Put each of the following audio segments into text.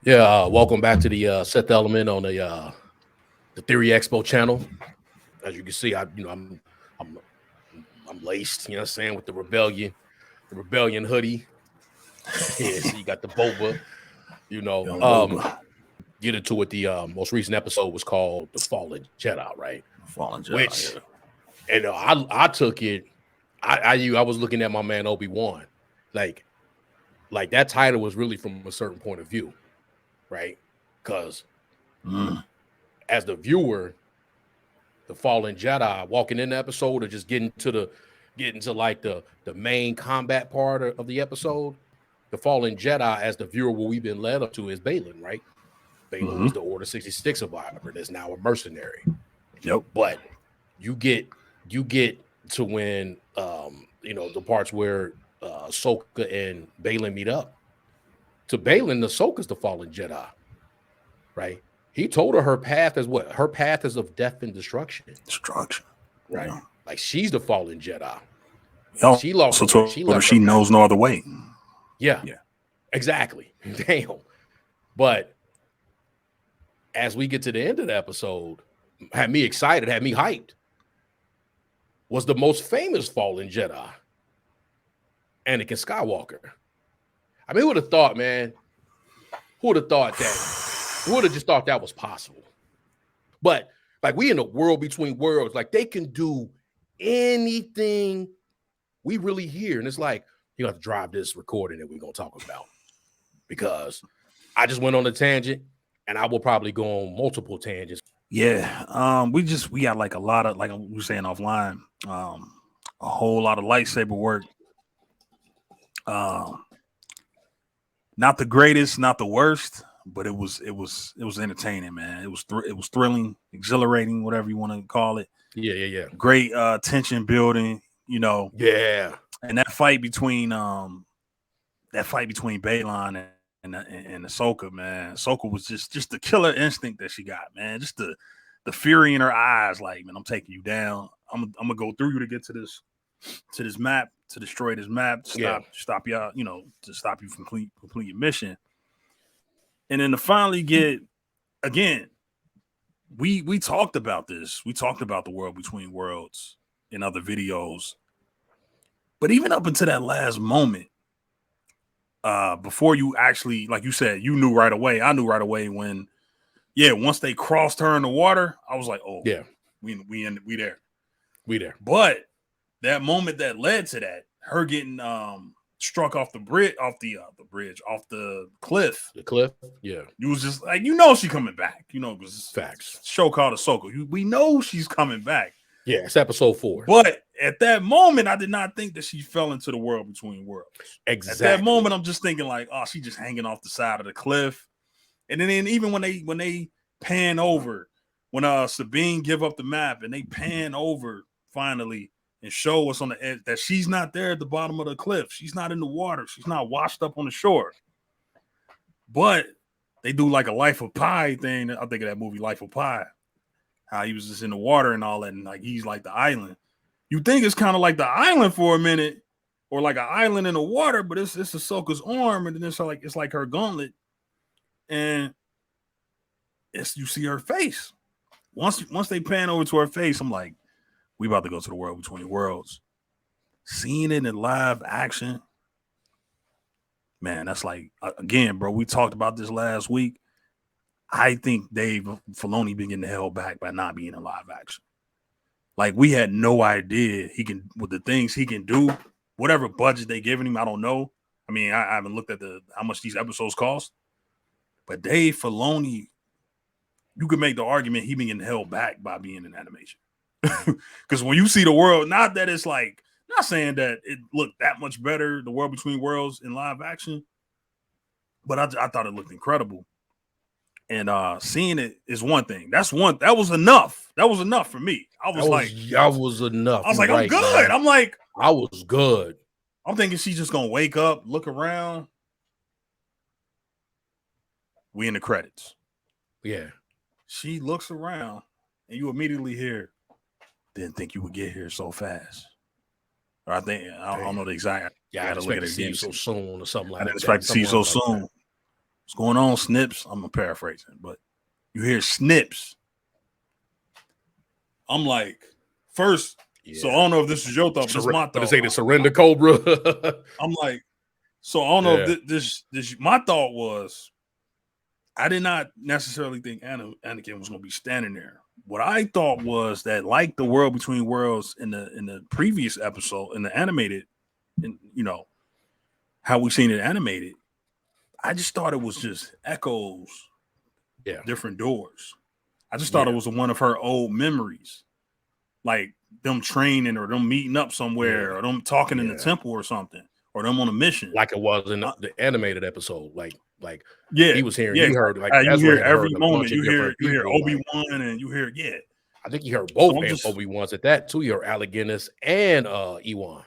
Yeah, welcome back to the Set the Element on the Theory Expo channel. As you can see, I'm I'm laced. You know what I'm saying, with the rebellion hoodie. Yeah, so you got the boba. You know, Young Boba, get into it. The most recent episode was called "The Fallen Jedi," right? Fallen Jedi. Which, and I took it. I was looking at my man Obi-Wan, like like that title was really from a certain point of view, right? Because as the viewer, the Fallen Jedi walking in the episode or just getting to like the main combat part of the episode, the Fallen Jedi as the viewer, what we've been led up to is Balin, right? Balin was the Order 66 survivor that's now a mercenary. Yep. But you get to when the parts where Ahsoka and Balin meet up. To Balin, Ahsoka's the Fallen Jedi, right? He told her path is what? Her path is of death and destruction. Destruction. Right. Yeah. Like she's the fallen Jedi. She also told her she knows no other way. Yeah. Exactly. Damn. But as we get to the end of the episode, had me excited, had me hyped, was the most famous fallen Jedi, Anakin Skywalker. I mean, who would have thought, man? Who would have thought that? Who would have just thought that was possible? But like we in the world between worlds, like they can do anything we really hear. And it's like, you have to drive this recording that we're going to talk about, because I just went on a tangent and I will probably go on multiple tangents. Yeah. We got like a lot of, like we were saying offline, a whole lot of lightsaber work. Not the greatest, not the worst, but it was entertaining, man. It was thrilling, exhilarating, whatever you want to call it. Yeah. Great tension building, Yeah. And that fight between Balin and Ahsoka, man. Ahsoka was just the killer instinct that she got, man. Just the fury in her eyes, like, man, I'm taking you down. I'm gonna go through you to get to this map, to destroy this map, to stop y'all, to stop you from complete your mission. And then to finally get, again, we talked about this. We talked about the world between worlds in other videos. But even up until that last moment, before you actually, like you said, you knew right away. I knew right away when, once they crossed her in the water, I was like, oh, yeah, we there. We there. But that moment that led to that, her getting struck off the bridge, off the cliff. The cliff, yeah. You was just like, she coming back. Because facts. Show called Ahsoka. We know she's coming back. Yeah, it's episode 4. But at that moment, I did not think that she fell into the world between worlds. Exactly. At that moment, I'm just thinking like, oh, she just hanging off the side of the cliff. And then even when they pan over, when Sabine give up the map and they pan over finally and show us on the edge that she's not there at the bottom of the cliff. She's not in the water. She's not washed up on the shore. But they do like a Life of Pi thing. I think of that movie Life of Pi. How he was just in the water and all that, and like he's like the island. You think it's kind of like the island for a minute, or like an island in the water, but it's Ahsoka's arm, and then it's like her gauntlet, and you see her face. Once they pan over to her face, I'm like, we about to go to the world between worlds. Seeing it in live action, man, that's like, again, bro, we talked about this last week. I think Dave Filoni been getting held back by not being in live action. Like, we had no idea with the things he can do, whatever budget they giving him, I don't know. I mean, I haven't looked at how much these episodes cost, but Dave Filoni, you could make the argument he been getting held back by being in animation. Because when you see the world, not that it's like, not saying that it looked that much better, the world between worlds in live action, but I thought it looked incredible. And seeing it is one thing. That was enough. That was enough for me. I was enough. I was like, I'm good. Man. I'm like, I was good. I'm thinking she's just gonna wake up, look around. We in the credits. Yeah. She looks around and you immediately hear, didn't think you would get here so fast. Or I don't know the exact. Yeah, I didn't expect to see you so soon or something like that. I didn't expect to see you so soon. What's going on, Snips? I'm paraphrasing, but you hear Snips. I'm like, first, so I don't know if this is your thought, but this is my thought. But say the surrender cobra. I'm like, so I don't know if this my thought was, I did not necessarily think Anakin was going to be standing there. What I thought was that, like the World Between Worlds in the previous episode, in the animated, and how we seen it animated, I just thought it was just echoes, different doors. I just thought it was one of her old memories, like them training or them meeting up somewhere or them talking in the temple or something, or them on a mission, like it was in the animated episode. Like he was hearing, he heard like you Ezra hear every heard moment. You hear Obi-Wan and you hear I think you heard both Obi-Wans at that too. You heard Alec Guinness and Ewan.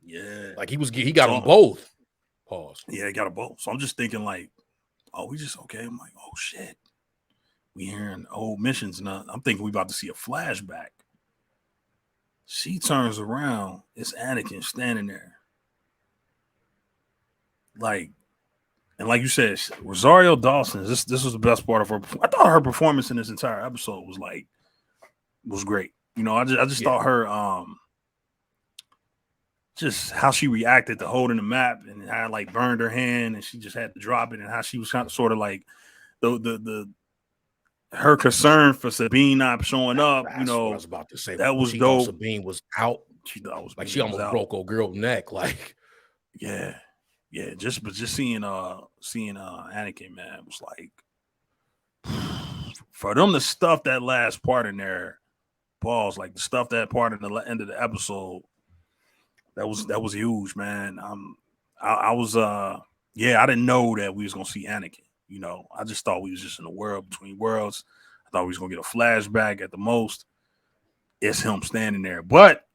Yeah, like he got them both. Pause. Yeah, he got them both. So I'm just thinking like, oh, we just okay. I'm like, oh shit, we hearing old missions, and I'm thinking we about to see a flashback. She turns around, it's Anakin standing there. Like, and like you said, Rosario Dawson, this was the best part of her. I thought her performance in this entire episode was great. I just thought her just how she reacted to holding the map and how like burned her hand and she just had to drop it, and how she was kind of sort of like the her concern for Sabine not showing up. That's what I was about to say. That was she dope. Sabine was out. She thought was like she almost broke old girl's neck. Like, yeah. Just seeing Anakin, man, was like, for them to stuff that last part in there, pause, like the stuff that part in the end of the episode, that was huge, man. I was I didn't know that we was gonna see Anakin. I just thought we was just in the World Between Worlds. I thought we was gonna get a flashback at the most. It's him standing there, but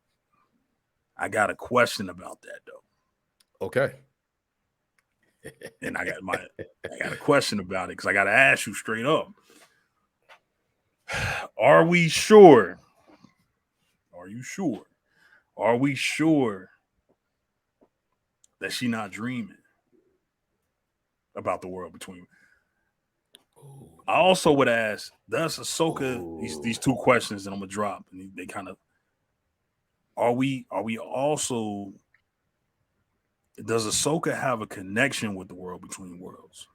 I got a question about that though. Okay. And I got a question about it because I got to ask you straight up. Are we sure? Are you sure? Are we sure that she not dreaming about the World Between? I also would ask, does Ahsoka, these two questions that I'm gonna drop, and they kind of, are we also, does Ahsoka have a connection with the World Between Worlds?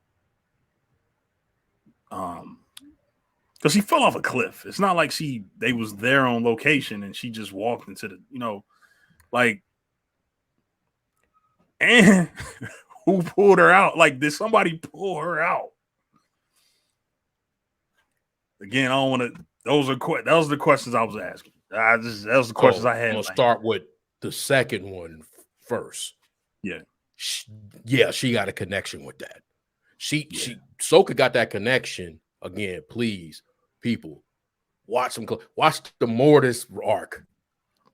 Because she fell off a cliff. It's not like they was there on location and she just walked into the, like, and who pulled her out? Like, did somebody pull her out? Again, I don't want to. Those are the questions I was asking. That was the questions I had. I'm gonna start with the second one first. Yeah. She got a connection with that. Ahsoka got that connection. Again, please, people, watch the Mortis arc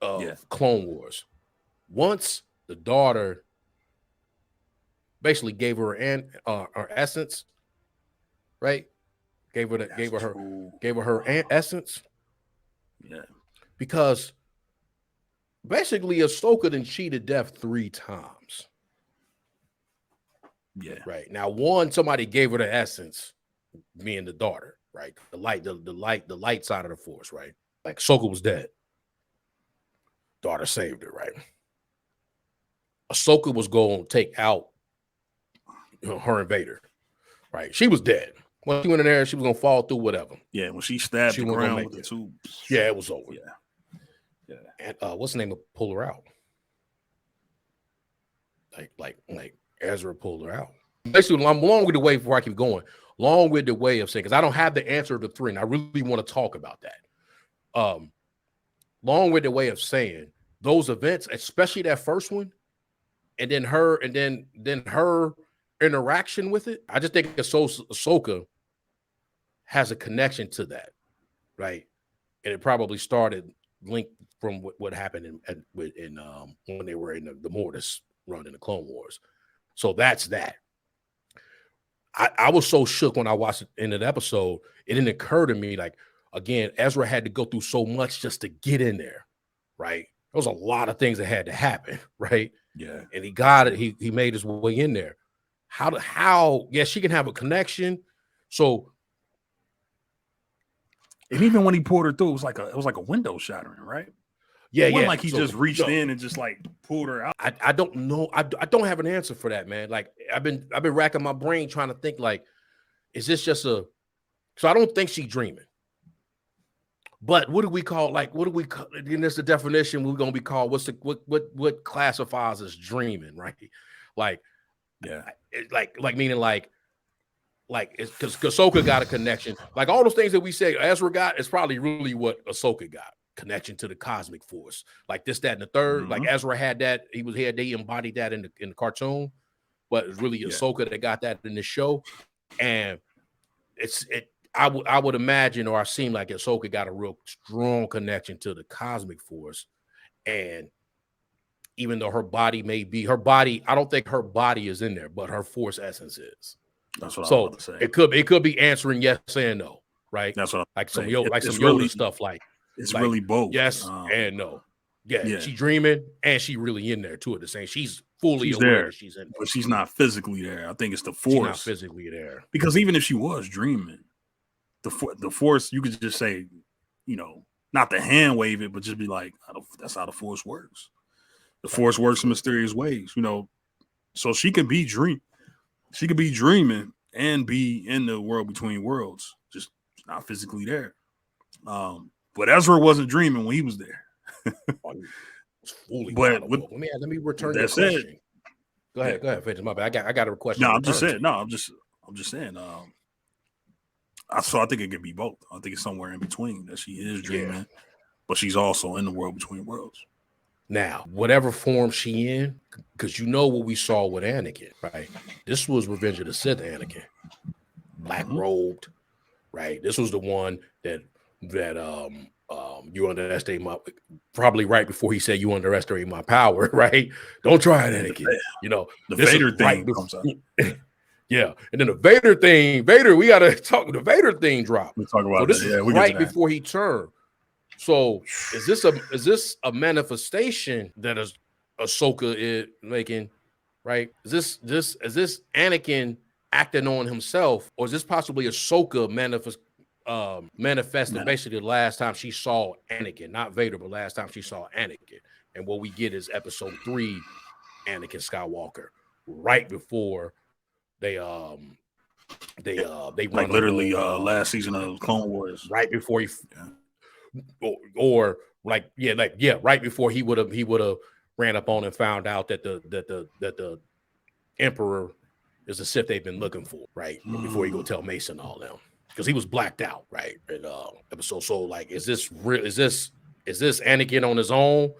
of Clone Wars. Once the daughter basically gave her her essence, right? Gave her her essence. Yeah. Because basically Ahsoka done cheated death 3 times. Yeah. Right. Now, one, somebody gave her the essence, being the daughter, right? The light side of the force, right? Like Ahsoka was dead. Daughter saved her, right? Ahsoka was going to take out her invader, right? She was dead. When she went in there, she was going to fall through whatever. Yeah, when she stabbed the ground with the tube. Yeah, it was over. Yeah. And what's the name of pull her out? Like Ezra pulled her out. Basically, I'm long with the way before I keep going. Long with the way of saying, because I don't have the answer to 3, and I really want to talk about that. Long with the way of saying those events, especially that first one, and then her interaction with it. I just think Ahsoka has a connection to that, right? And it probably started linked from what happened in when they were in the Mortis run in the Clone Wars. So that's that. I was so shook when I watched it in an episode. It didn't occur to me, like, again, Ezra had to go through so much just to get in there, right? There was a lot of things that had to happen, right? Yeah. And he got it. He made his way in there. Yes, she can have a connection. So, and even when he pulled her through, it was like a window shattering, right? Yeah, it wasn't yeah. like he just reached in and just like pulled her out. I don't know. I don't have an answer for that, man. Like I've been racking my brain trying to think, like, is this just a? So I don't think she's dreaming. But what do we call, like, what do we call? And there's the definition we're gonna be called. What's the what classifies as dreaming, right? Like, yeah, like meaning like it's because Ahsoka got a connection. Like all those things that we say Ezra got is probably really what Ahsoka got. Connection to the cosmic force, like this, that, and the third. Like Ezra had that. They embodied that in the cartoon, but it's really Ahsoka that got that in the show. And I would imagine, or I seem like Ahsoka got a real strong connection to the cosmic force. And even though her body, I don't think her body is in there, but her force essence is. That's what I was about to say. It could be answering yes and no, right? That's what like some Yoda really, stuff. Like it's really both. Yes and no. Yeah, she's dreaming and she really in there too at the same. She's fully aware that she's in there. But she's not physically there. I think it's the force. She's not physically there. Because even if she was dreaming, the force, you could just say, not to hand wave it, but just be like, that's how the force works. The force works in mysterious ways, So she could be dreaming and be in the world between worlds, just not physically there. But Ezra wasn't dreaming when he was there. But let me return your question. Go ahead, finish. My bad. I got a question. No, I'm just saying. So I think it could be both. I think it's somewhere in between that she is dreaming, but she's also in the world between worlds. Now, whatever form she in, because what we saw with Anakin, right? This was Revenge of the Sith Anakin, black robed, right? This was the one that you underestimate my, probably right before he said you underestimate my power, right? Don't try it, Anakin. The Vader thing comes out. Yeah, and then the Vader thing, we gotta talk. The Vader thing dropped. We'll talk about so this is right before he turned. So is this a manifestation that Ahsoka is making, right? Is this Anakin acting on himself, or is this possibly Ahsoka manifested basically the last time she saw Anakin, not Vader, but last time she saw Anakin? And what we get is episode 3, Anakin Skywalker, right before they run like literally last season of Clone Wars, right before he right before he would have ran up on and found out that the Emperor is the Sith they've been looking for, right? Before he go tell Mason all them, because he was blacked out, right? In episode. So like, is this Anakin on his own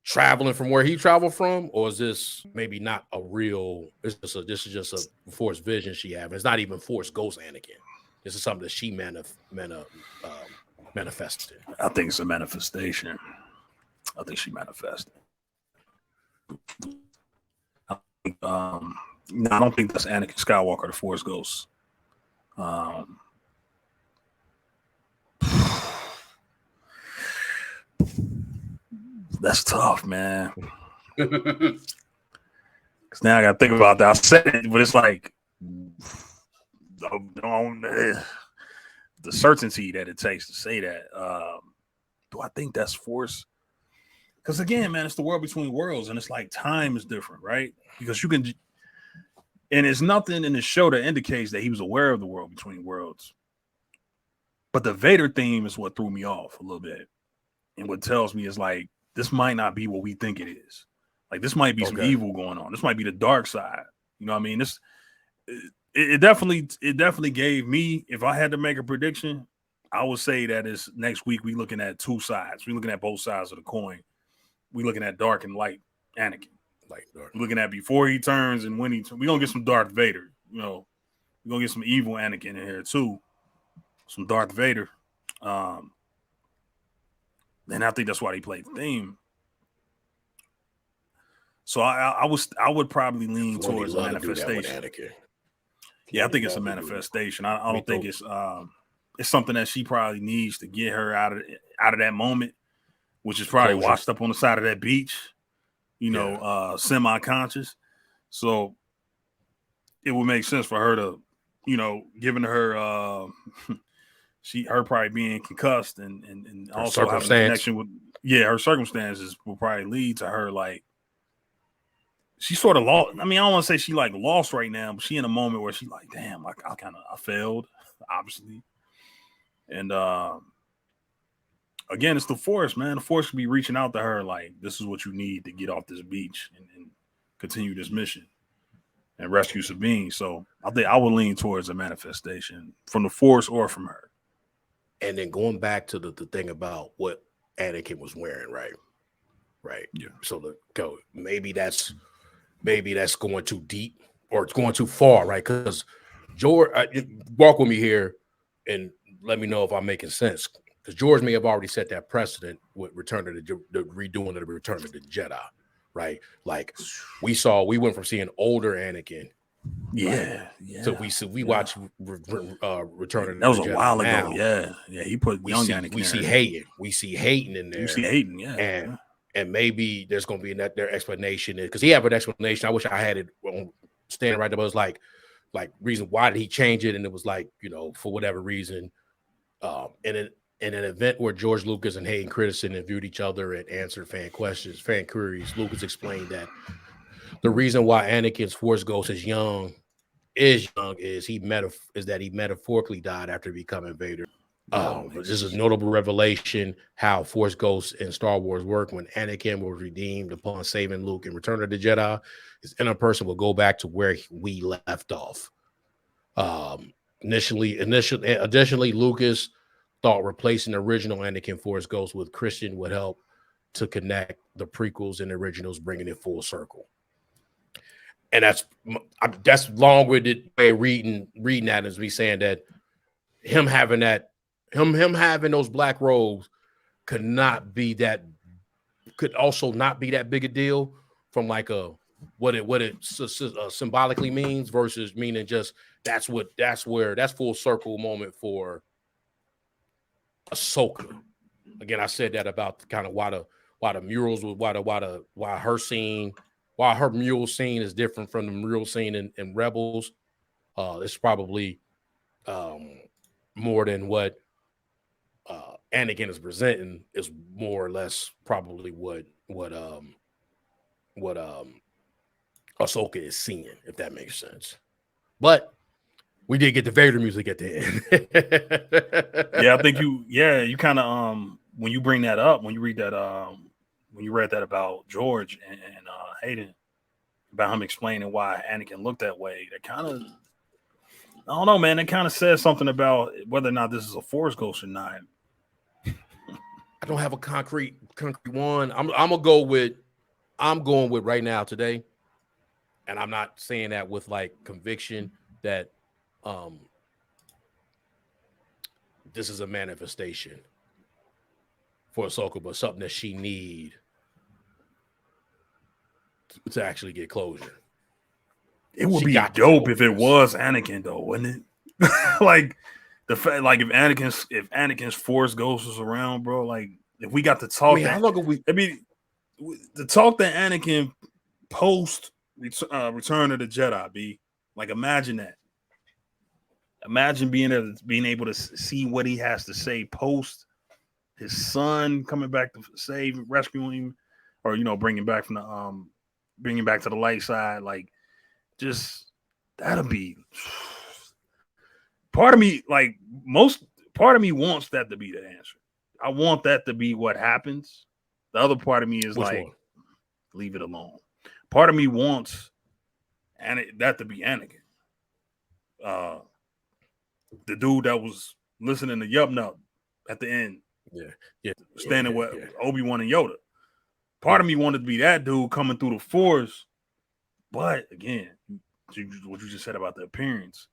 traveling from where he traveled from, or is this maybe not a real? This is just a Force vision she had. It's not even Force Ghost Anakin. This is something that she manifested. I think it's a manifestation. I think she manifested. No, I don't think that's Anakin Skywalker, the Force Ghost. That's tough, man. Because now I got to think about that. I said it, but it's like the certainty that it takes to say that. Do I think that's Force? Because again, man, it's the world between worlds, and it's like time is different, right? Because you can, and there's nothing in the show that indicates that he was aware of the world between worlds. But the Vader theme is what threw me off a little bit, and what tells me is like, this might not be what we think it is. Like, this might be some evil going on. This might be the dark side. You know what I mean? It definitely gave me, if I had to make a prediction, I would say that is next week we looking at two sides. We're looking at both sides of the coin. We're looking at dark and light Anakin. We're looking at before he turns and when he turns. We're going to get some Darth Vader. We're going to get some evil Anakin in here too. Some Darth Vader. And I think that's why they played the theme. So I would probably lean towards manifestation. Yeah, I think it's a manifestation. I don't think it's something that she probably needs to get her out of that moment, which is probably washed up on the side of that beach, semi-conscious. So it would make sense for her to, given her her probably being concussed and also having a connection with her circumstances will probably lead to her like she sort of lost. I mean, I don't want to say she like lost right now, but she in a moment where she like, damn, I failed, obviously. And again, it's the Force, man. The Force could be reaching out to her like, this is what you need to get off this beach and continue this mission and rescue Sabine. So I think I would lean towards a manifestation from the Force or from her. And then going back to the thing about what Anakin was wearing, right? Yeah. So maybe that's going too deep or it's going too far, right? Because George, walk with me here and let me know if I'm making sense. Because George may have already set that precedent with the redoing of the Return of the Jedi, right? Like we went from seeing older Anakin. Yeah. So we watch Return of the Jedi. That was a while ago. Yeah. He put young Anakin. We see Hayden. We see Hayden in there. You see Hayden, yeah. And maybe there's going to be their explanation because he have an explanation. I wish I had it standing right there. But it was like reason why did he change it? And it was like, for whatever reason. In an event where George Lucas and Hayden Christensen interviewed each other and answered fan queries, Lucas explained that the reason why Anakin's Force Ghost is is he metaphorically died after becoming Vader. This is a notable revelation how Force Ghosts in Star Wars work. When Anakin was redeemed upon saving Luke in Return of the Jedi, his inner person will go back to where we left off. Additionally, Lucas thought replacing the original Anakin Force Ghost with Christian would help to connect the prequels and originals, bringing it full circle. And that's long-winded way of reading that is me saying that him having those black robes could also not be that big a deal from like what it symbolically means versus meaning just that's full circle moment for Ahsoka. Again, I said that about kind of why the murals why her mural scene is different from the mural scene in Rebels. It's probably more than what Anakin is presenting is more or less probably what Ahsoka is seeing, if that makes sense. But we did get the Vader music at the end. Yeah, I think you kind of when you bring that up, when you read that when you read that about George and Hayden about him explaining why Anakin looked that way, that kind of, I don't know, man, it kind of says something about whether or not this is a Force Ghost or not. I don't have a concrete one. I'm going with right now today, and I'm not saying that with like conviction that this is a manifestation for Ahsoka, but something that she need to actually get closure. It would be dope if it was Anakin, though, wouldn't it? Like the fact, like if Anakin's Force Ghost was around, bro. Like if we got to talk, how long have we? I mean, the talk that Anakin post Return of the Jedi, be like, imagine that. Imagine being able to see what he has to say post his son coming back to save, rescuing him, or bringing back to the light side. Like, just that'll be part of me. Like part of me wants that to be the answer. I want that to be what happens. The other part of me is leave it alone. Part of me wants that to be Anakin. The dude that was listening to Yup Nup at the end. Standing with Obi-Wan and Yoda. Part of me wanted to be that dude coming through the Force. But again, what you just said about the appearance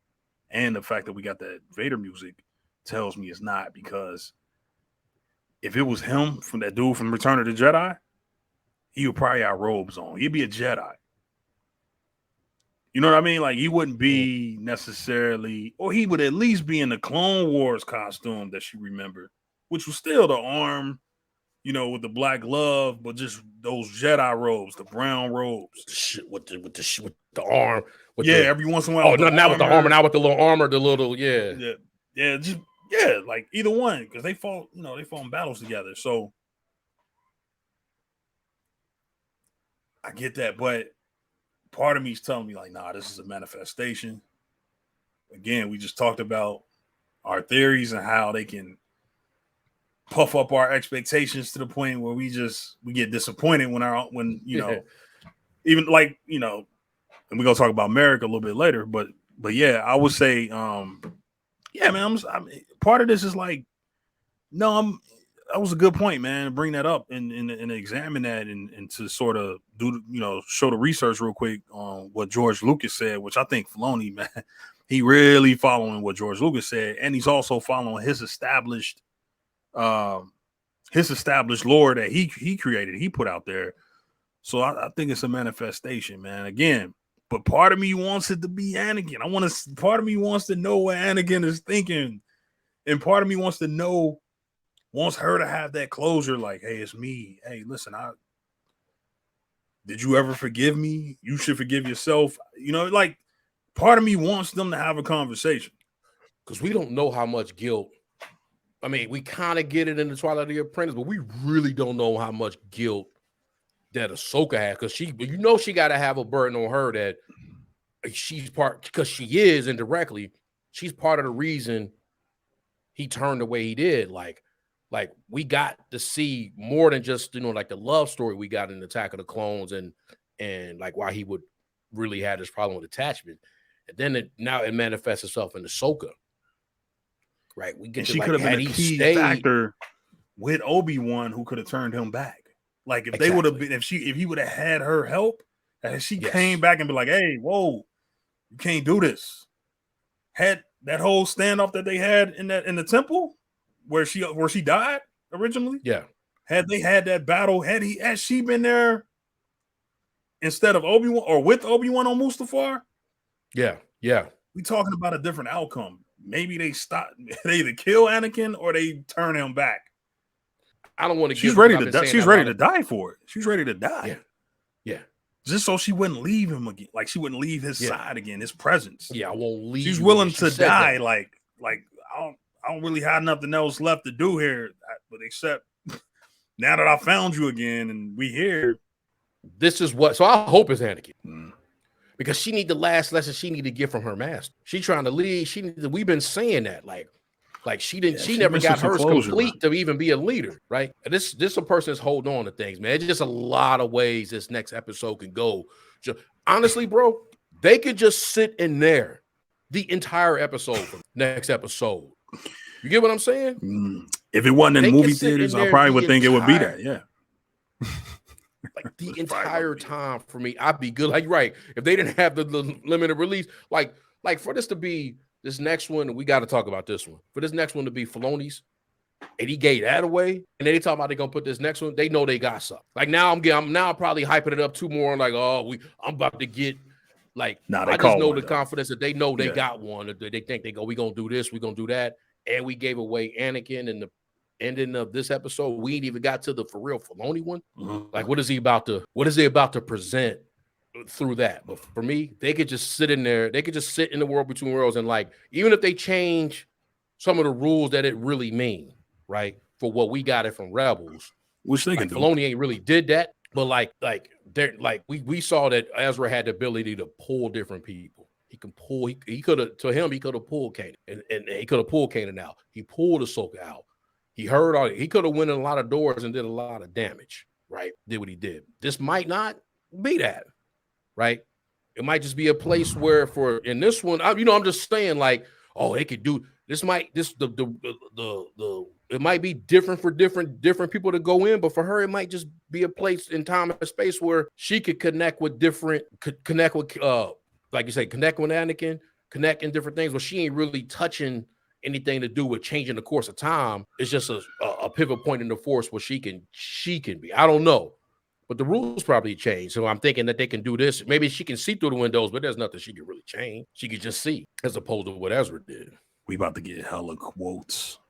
and the fact that we got that Vader music tells me it's not, because if it was him from that dude from Return of the Jedi, he would probably have robes on. He'd be a Jedi. You know what I mean? Like, he wouldn't be necessarily, or he would at least be in the Clone Wars costume that she remembered, which was still the arm, you know, with the black glove, but just those Jedi robes, the brown robes. With the arm. With yeah, the, every once in a while. Oh, not with the armor, not with the little armor, the little, yeah. Yeah, just, yeah, like either one, because they fought, you know, they fought in battles together. So I get that, but part of me is telling me, like, nah, this is a manifestation. Again, we just talked about our theories and how they can puff up our expectations to the point where we get disappointed when you know, even like, you know, and we're gonna talk about America a little bit later, but yeah, I would say, yeah, man, I'm part of this is like, no, that was a good point, man. Bring that up and examine that and to sort of do, you know, show the research real quick on what George Lucas said, which I think Filoni, man, he really following what George Lucas said, and he's also following his established lore that he created, he put out there. So I think it's a manifestation, man. Again, but part of me wants it to be Anakin. Part of me wants to know what Anakin is thinking, and part of me wants her to have that closure, like, hey, it's me. Hey, listen, did you ever forgive me? You should forgive yourself. You know, like, part of me wants them to have a conversation. Because we don't know how much guilt. I mean, we kind of get it in the Twilight of the Apprentice, but we really don't know how much guilt that Ahsoka had. Because she got to have a burden on her that she's part, because she is indirectly, she's part of the reason he turned the way he did. Like we got to see more than just, you know, like the love story we got in Attack of the Clones and like why he would really have this problem with attachment. And then now it manifests itself in Ahsoka. Right. We get and to, she like, could have been a key factor with Obi-Wan who could have turned him back. Like if they would have been, if he would have had her help, and she came back and be like, hey, whoa, you can't do this. Had that whole standoff that they had in the temple where she died originally. Yeah. Had they had that battle, had she been there instead of Obi-Wan or with Obi-Wan on Mustafar? Yeah. Yeah. We talking about a different outcome. Maybe they either kill Anakin or they turn him back. I don't want to. She's ready to die. She's ready to die for it. She's ready to die. Yeah. Yeah. Just so she wouldn't leave him again. Like she wouldn't leave his side again, his presence. Yeah, I won't leave. She's willing to die. Like I don't really have nothing else left to do here, but except now that I found you again and we here. This is what. So I hope it's Anakin. Because she need the last lesson she need to get from her master. She trying to lead. We've been saying that, like she didn't. She never got hers complete to even be a leader, right? And this a person that's holding on to things, man. It's just a lot of ways this next episode can go. Honestly, bro, they could just sit in there the entire episode from next episode. You get what I'm saying? If it wasn't in movie theaters, I probably would think it would be that. Yeah. Like the entire time for me, I'd be good. Like, right. If they didn't have the limited release, like for this to be this next one, we got to talk about this one. For this next one to be Filoni's, and he gave that away, and they talking about they're gonna put this next one. They know they got something. Like now, I'm probably hyping it up too more. Like, I'm about to get like. I just know the confidence that they know they got one. They think we gonna do this, we gonna do that, and we gave away Anakin and the ending of this episode. We ain't even got to the for real Filoni one. Like, what is he about to present through that? But for me, they could just sit in there. They could just sit in the world between worlds, and like, even if they change some of the rules that it really mean, right, for what we got it from Rebels, which they can do. Filoni ain't really did that, but they're like we saw that Ezra had the ability to pull different people. He can pull. He could have pulled Kanan, and he could have pulled Kanan out. He pulled Ahsoka out. He heard all. He could have went in a lot of doors and did a lot of damage. Right? Did what he did. This might not be that. Right? It might just be a place where, in this one, I'm just saying, like, they could do this. It might be different for different people to go in, but for her, it might just be a place in time and space where she could connect with like you say, connect with Anakin, connect in different things where she ain't really touching anything to do with changing the course of time. It's just a pivot point in the Force where she can be. I don't know, but the rules probably change. So I'm thinking that they can do this. Maybe she can see through the windows, but there's nothing she can really change. She could just see, as opposed to what Ezra did. We about to get hella quotes.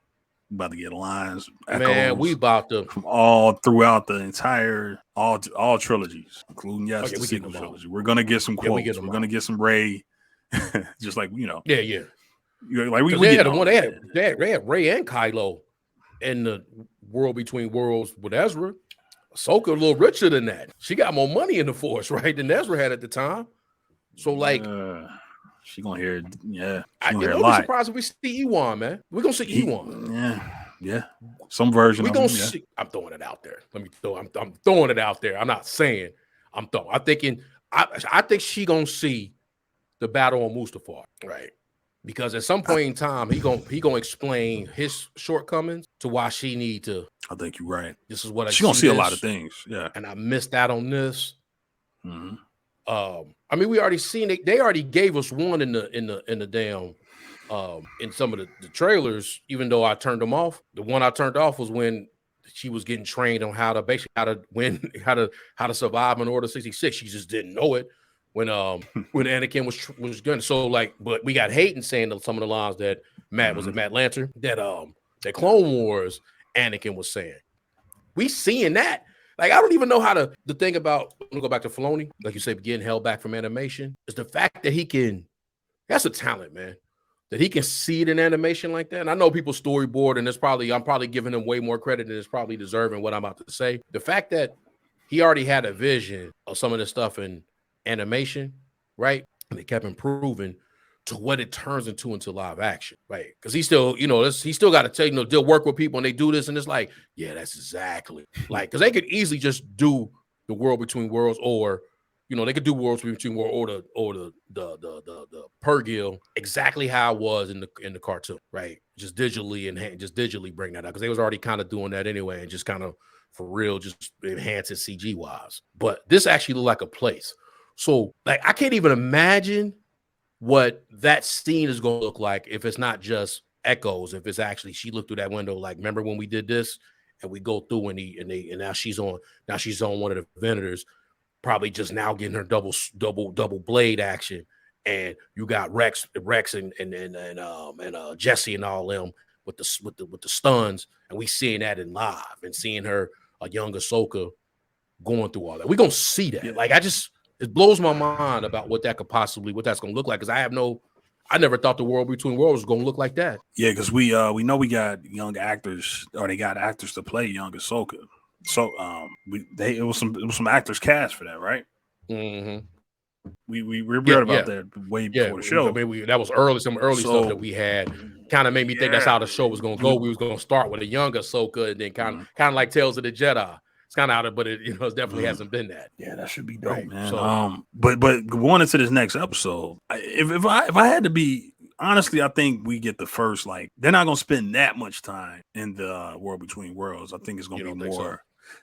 About to get lines, Man, we echoes about to. from all throughout the entire all trilogies, including the We getting sequel them all. trilogy. We're gonna get some Yeah, we quotes. getting them We're all. gonna get some Ray, just like Yeah. like we They get had the one they had Ray and Kylo in the World Between Worlds with Ezra. Ahsoka a little richer than that. She got more money in the Force, right, than Ezra had at the time. So like, she gonna hear, yeah. You know, be surprised if we see Ewan, man. We're gonna see Ewan. Yeah, some version we of gonna him. See. I'm throwing it out there. I'm throwing it out there. I'm not saying I'm throwing. I'm thinking. I think she gonna see the battle on Mustafar, right? Because at some point in time, he gonna explain his shortcomings to why she need to. I think you're right. This is what she gonna see a lot of things. Yeah, and I missed out on this. Mm-hmm. I mean, we already seen it. They already gave us one in the damn in some of the trailers. Even though I turned them off, the one I turned off was when she was getting trained on how to win, how to survive in Order 66. She just didn't know it when Anakin was going. So like, but we got Hayden saying some of the lines that Matt was it Matt Lanter that Clone Wars Anakin was saying. We seeing that. Like, I don't even know how to. The thing about, I'm gonna go back to Filoni, like you said, getting held back from animation, is the fact that he can. That's a talent, man. That he can see it in animation like that. And I know people storyboard, and I'm probably giving him way more credit than it's probably deserving what I'm about to say. The fact that he already had a vision of some of this stuff in animation, right? And they kept improving to what it turns into live action, right? Because he still, he still got to tell they'll work with people and they do this, and it's like, yeah, that's exactly like, because they could easily just do the World Between Worlds, or they could do Worlds Between Worlds or the Pergil exactly how it was in the cartoon, right? Just digitally bring that out, because they was already kind of doing that anyway, and just kind of for real, just enhance it CG wise. But this actually looked like a place. So like, I can't even imagine what that scene is going to look like if it's not just echoes, if it's actually she looked through that window, like, remember when we did this, and we go through and now she's on one of the Venators, probably just now getting her double blade action, and you got Rex and Jesse and all them with the stuns, and we seeing that in live and seeing her, a young Ahsoka, going through all that. We're gonna see that. Like, it blows my mind about what that's going to look like, because I never thought the World Between Worlds was going to look like that. Yeah, because we know we got young actors, or they got actors to play young Ahsoka. So it was some actors cast for that, right? Mm-hmm. We read about that way before the show. That was some early stuff that we had. Kind of made me think that's how the show was going to go. We was going to start with a young Ahsoka, and then kind of like Tales of the Jedi. It's kind of out of, but it it definitely hasn't been that. Yeah, that should be dope, man. So, but going into this next episode, if I had to be honestly, I think we get the first, like, they're not gonna spend that much time in the World Between Worlds. I think it's gonna be more. So?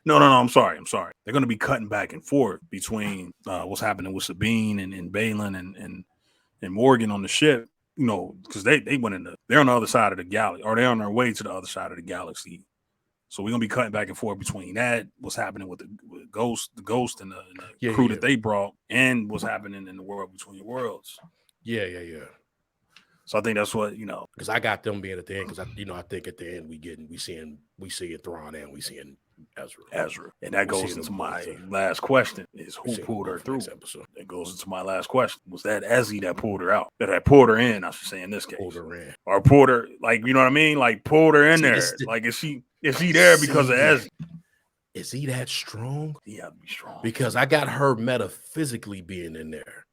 No, I'm sorry. They're gonna be cutting back and forth between what's happening with Sabine and Balin and Morgan on the ship. Because they went they're on the other side of the galaxy, or they're on their way to the other side of the galaxy. So we're gonna be cutting back and forth between that, what's happening with the ghost and the crew that they brought, and what's happening in the World Between Worlds. Yeah. So I think that's what because I got them being at the end, because I think at the end we seeing Thrawn and we seeing Ezra, and that goes into my last question: is who pulled her through? Episode. That goes into my last question: was that Ezzy that pulled her out? That pulled her in? I should say in this case, pulled her in, or pulled her, like, you know what I mean? Like, pulled her in there. Like, is he there because of Ezzy? Is he that strong? He had to be strong, because I got her metaphysically being in there.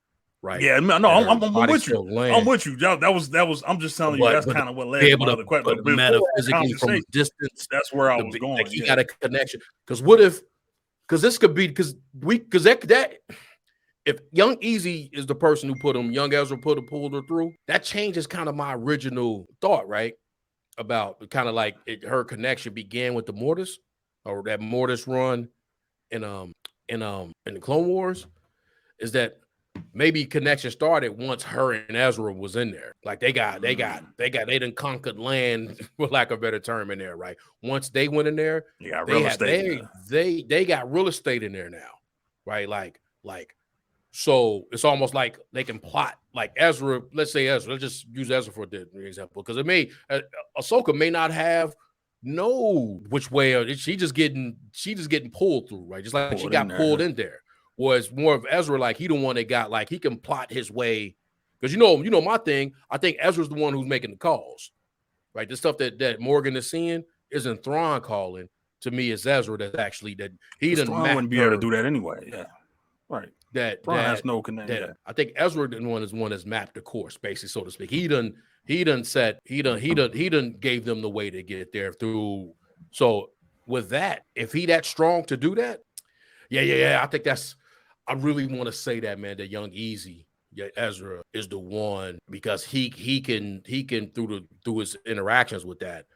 Right. Yeah, no, I'm with you. I'm with you. That was. I'm just telling you. That's kind of what led to my other question. But metaphysically, from a distance, that's where I was going. Like, he got a connection. Because what if? Because this could be because that if Young Easy is the person who put him, Young Ezra pulled her through, that changes kind of my original thought, right? About kind of like her connection began with the Mortis, or that Mortis run in the Clone Wars, is that maybe connection started once her and Ezra was in there. Like, they done conquered land, for lack of a better term, in there, right? Once they went in there, they got real estate in there now, right? Like So it's almost like they can plot, like Ezra. Let's say Ezra. Let's just use Ezra for the example, because it may Ahsoka may not have know which way she just getting pulled through, right? Just like she got pulled in there. Was more of Ezra, like he the one that got, like, he can plot his way, because you know my thing. I think Ezra's the one who's making the calls, right? The stuff that Morgan is seeing isn't Thrawn calling. To me, it's Ezra that's actually that he didn't. Thrawn wouldn't be able to do that anyway. Yeah, right. That Thrawn has no connection. Yeah. I think Ezra is one that's mapped the course, basically, so to speak. He done gave them the way to get there through. So with that, if he that strong to do that, yeah. I think I really want to say that, man, that young Easy, Ezra, is the one, because he can through his interactions with that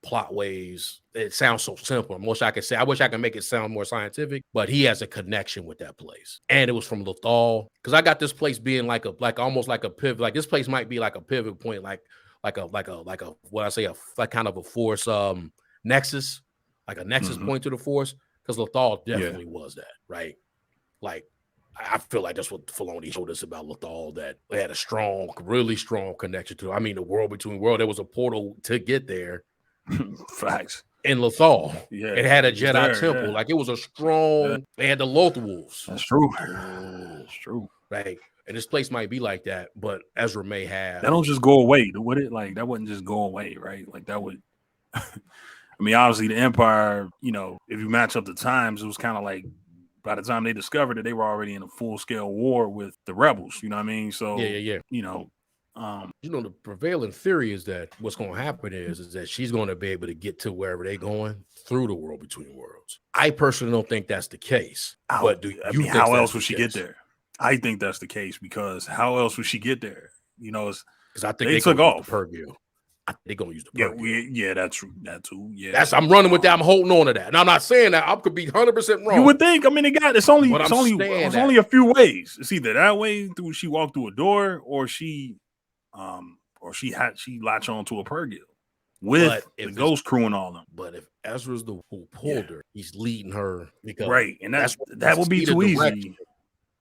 plot ways. It sounds so simple. I wish I could make it sound more scientific, but he has a connection with that place. And it was from Lothal, because I got this place being like almost like a pivot. Like this place might be like a pivot point, like a what I say, like kind of a force nexus, like a nexus point to the force, because Lothal definitely was that, right? Like, I feel like that's what Filoni showed us about Lothal, that they had a strong, really strong connection to. I mean, the world between world, there was a portal to get there. Facts. In Lothal, it had a Jedi temple. Yeah. Like, it was a strong. They had the Loth Wolves. That's true. That's true. Right, and this place might be like that, but Ezra may have. That don't just go away, would it? Like, that wouldn't just go away, right? Like, that would. I mean, obviously, the Empire. You know, if you match up the times, it was kind of like, by the time they discovered it, they were already in a full-scale war with the rebels. You know what I mean? So yeah. You know. The prevailing theory is that what's going to happen is that she's going to be able to get to wherever they're going through the world between worlds. I personally don't think that's the case. But how else would she get there? I think that's the case, because how else would she get there? You know, because I think they took off the Purgil. They're gonna use the Purgil. Yeah, that's true. That too. Yeah, I'm running with that. I'm holding on to that. And I'm not saying that I could be 100% wrong. You would think. I mean, it's only a few ways. It's either that way, through she walked through a door, or she latched onto a Purgil with the ghost crew and all them. But if Ezra's the who pulled her, he's leading her, because right, and that would be too easy.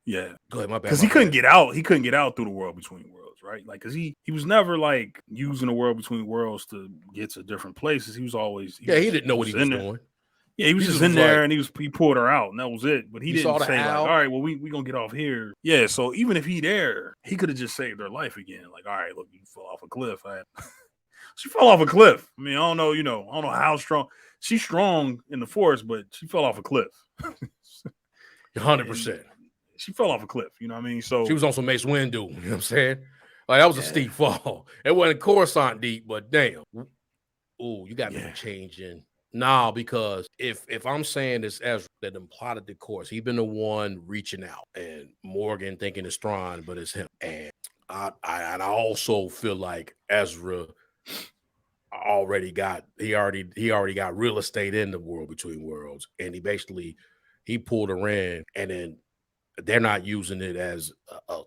Yeah, go ahead, my bad. Because he couldn't get out. He couldn't get out through the world between worlds, right? Like, because he was never like using the world between worlds to get to different places. He was always he didn't know what he was doing. Yeah, he was just in there, and he pulled her out, and that was it. But he didn't say, like, all right, well, we gonna get off here. Yeah, so even if he there, he could have just saved her life again. Like, all right, look, you fell off a cliff. She fell off a cliff. I mean, I don't know how strong. She's strong in the force, but she fell off a cliff. 100%. She fell off a cliff. You know what I mean? So she was on some Mace Windu. You know what I'm saying? Like, that was a steep fall. It wasn't Coruscant deep, but damn. Ooh, you got me changing. Nah, because if I'm saying this Ezra that them plotted the course, he been the one reaching out, and Morgan thinking it's Thrawn, but it's him. And I also feel like Ezra already got real estate in the world between worlds, and he pulled her in, and then they're not using it as a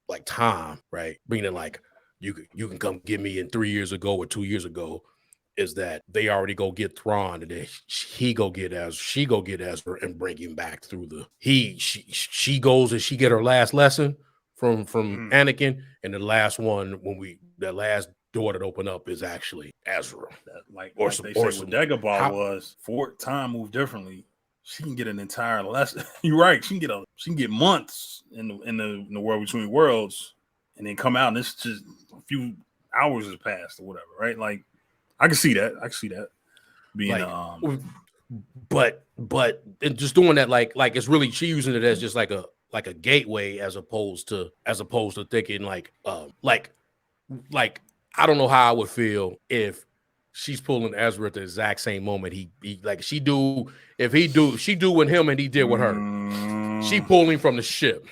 like time, right? Meaning like you can come get me in 3 years ago or 2 years ago. Is that they already go get Thrawn, and then she go get Ezra and bring him back through she goes and she get her last lesson from Anakin, and the last one the last door that opened up is actually Ezra. Like they say what Dagobah was, time moved differently. She can get an entire lesson. You're right. She can get months in the world between worlds, and then come out, and it's just a few hours has passed or whatever, right? Like, I can see that. Being but just doing that like it's really, she using it as just like a gateway, as opposed to thinking like I don't know how I would feel if she's pulling Ezra at the exact same moment he like she do with him and he did with her. She pulled him from the ship.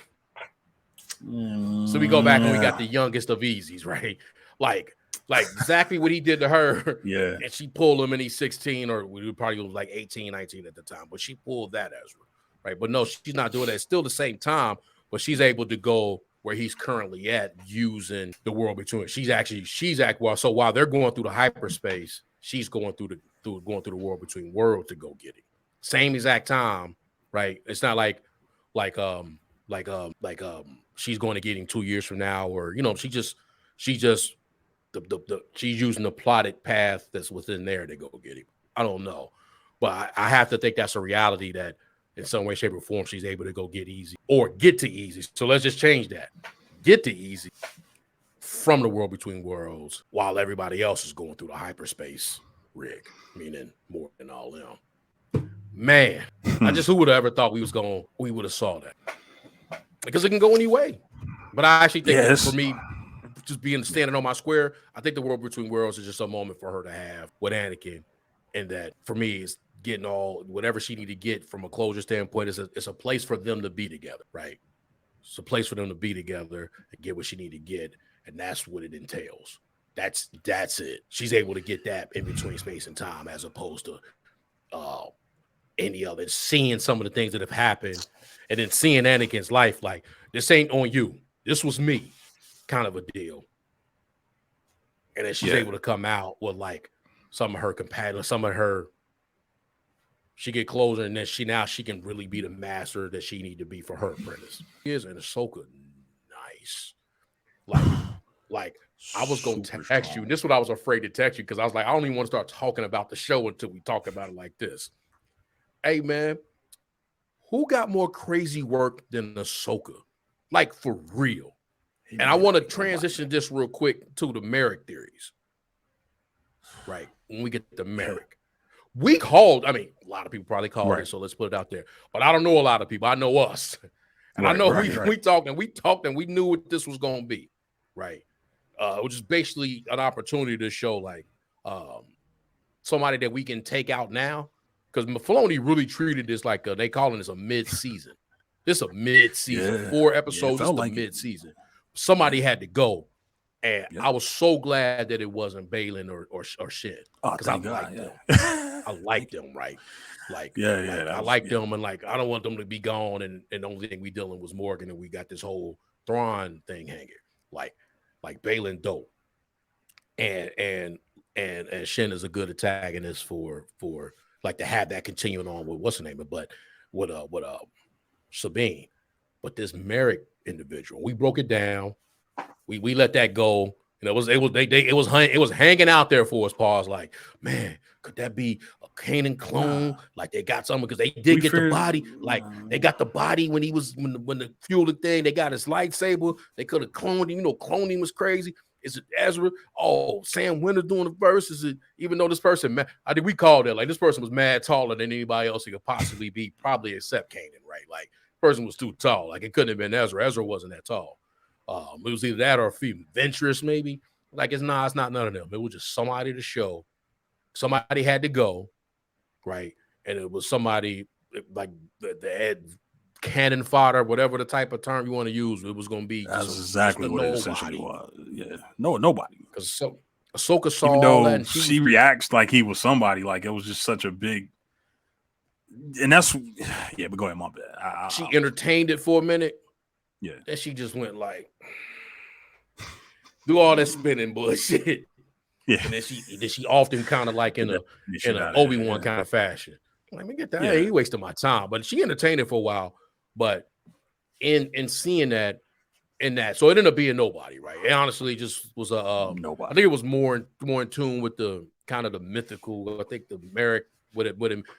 So we go back and we got the youngest of Easies, right? Like exactly what he did to her. Yeah. And she pulled him, and he's 16, or we probably was like 18, 19 at the time. But she pulled that Ezra, right? But no, she's not doing that. It's still the same time, but she's able to go where he's currently at using the world between. So while they're going through the hyperspace, she's going through the world between worlds to go get it. Same exact time, right? It's not like she's going to get him 2 years from now, or she's using the plotted path that's within there to go get him. I don't know, but I have to think that's a reality that in some way, shape, or form she's able to go get easy or get to easy. So let's just change that. Get to easy from the world between worlds while everybody else is going through the hyperspace rig, meaning more than all them. Man, who would have ever thought we would have saw that? Because it can go any way. But I actually think that for me, just standing on my square, I think the world between worlds is just a moment for her to have with Anakin, and that for me is getting all whatever she need to get from a closure standpoint. It's a place for them to be together, right? It's a place for them to be together and get what she need to get, and that's what it entails. That's it. She's able to get that in between space and time, as opposed to any of it. Seeing some of the things that have happened, and then seeing Anakin's life, like, this ain't on you. This was me, kind of a deal. And then she's able to come out with like some of her compatible, she get closer, and then she can really be the master that she need to be for her apprentice. Is and Ahsoka nice. Like I was gonna text you, and this is what I was afraid to text you, because I was like, I don't even want to start talking about the show until we talk about it like this. Hey man, who got more crazy work than Ahsoka? Like, for real. And I want to transition this real quick to the Merrick theories. Right. When we get to Merrick. A lot of people probably called it, so let's put it out there. But I don't know a lot of people. I know us. And I know we talked and we knew what this was going to be. Right. Which is basically an opportunity to show like somebody that we can take out now. Because Filoni really treated this like they calling this a mid-season. This is a mid-season. 4 episodes, just a mid-season. Somebody had to go. And I was so glad that it wasn't Balin or Shin. Because I liked them. I liked them, right? I liked them, and like I don't want them to be gone, and the only thing we dealing was Morgan, and we got this whole Thrawn thing hanging. Like Balin dope. And Shin is a good antagonist for like to have that continuing on with what's the name, but with Sabine. But this Merrick individual, we broke it down. We let that go, and it was hanging out there for us. Pause. Like, man, could that be a Kanan clone? Like they got something, because they did get the body. Like they got the body when he was when the fuel thing. They got his lightsaber. They could have cloned him. Cloning was crazy. Is it Ezra? Oh, Sam Winter doing the verse? Is it, even though this person, I think we called it, like this person was mad taller than anybody else he could possibly be, probably except Kanan, right? Like, person was too tall. Like, it couldn't have been Ezra. Ezra wasn't that tall. It was either that or a female. Ventress, maybe. Like, it's not none of them. It was just somebody to show. Somebody had to go, right? And it was somebody like the head cannon fodder, whatever the type of term you want to use. It was going to be. That's exactly what it essentially was. Yeah, nobody. Because Ahsoka saw even though all that, and she reacts like he was somebody. Like, it was just such a big. And that's but go ahead, my bad. She entertained it for a minute. Yeah, then she just went like, do all that spinning bullshit. Yeah, and then she often kind of like in an Obi-Wan kind of fashion. Let me get that. Yeah. Hey, he wasted my time, but she entertained it for a while. But in seeing that, so it ended up being nobody, right? It honestly just was a nobody. I think it was more in tune with the kind of the mythical. I think the Merrick with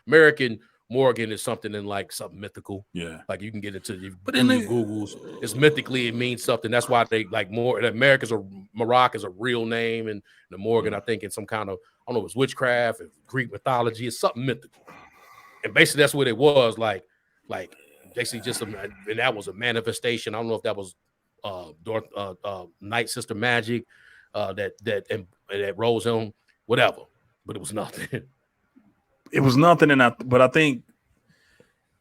American Morgan is something in like something mythical. Yeah, like you can get into you, but in the Googles, it's mythically, it means something. That's why they like more. Maroc is a real name, and the Morgan, I think, in some kind of, I don't know, it was witchcraft and Greek mythology. It's something mythical, and basically that's what it was. Like basically just and that was a manifestation. I don't know if that was Night Sister magic that rose him, whatever, but it was nothing. It was nothing, but I think,